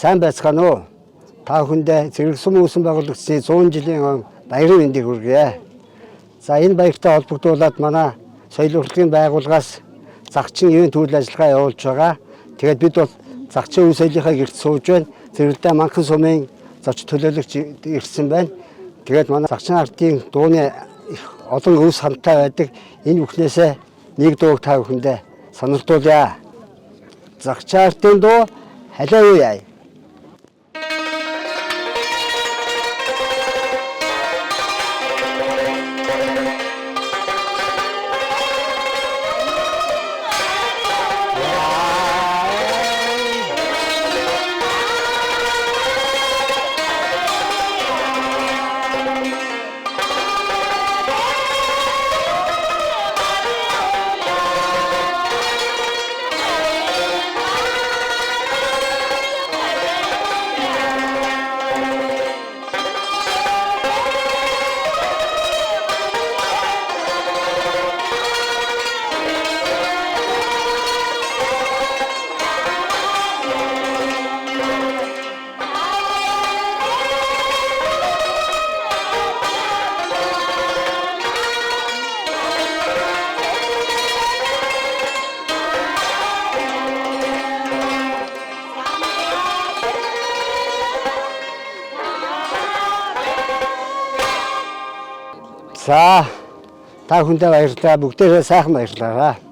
сайн байцгаана уу? Та бүхэндээ зэрэг сум үүсэн байгуулагчдын 100 жилийн баярын мэндийг хүргье. За энэ баяртай холбогдуулаад манай соёлын урлагийн байгууллагаас загчин ивент үйл ажиллагаа явуулж байгаа. Тэгээд бид бол загчин үе соёлынхаа гэрт сууж байна. Зэрэгдээ манхан сумын зоч төлөөлөгч ирсэн байна. Тэгээд манай загчин ардын дууны их олон өвс хамтаа байдаг. Энэ бүхнээсээ нэг дууг та бүхэндээ сонирхуулъя. Загчин ардын дуу халиа юу яа? За та бүхэндээ баярлалаа. Бүгдээрээ сайхан баярлалаа.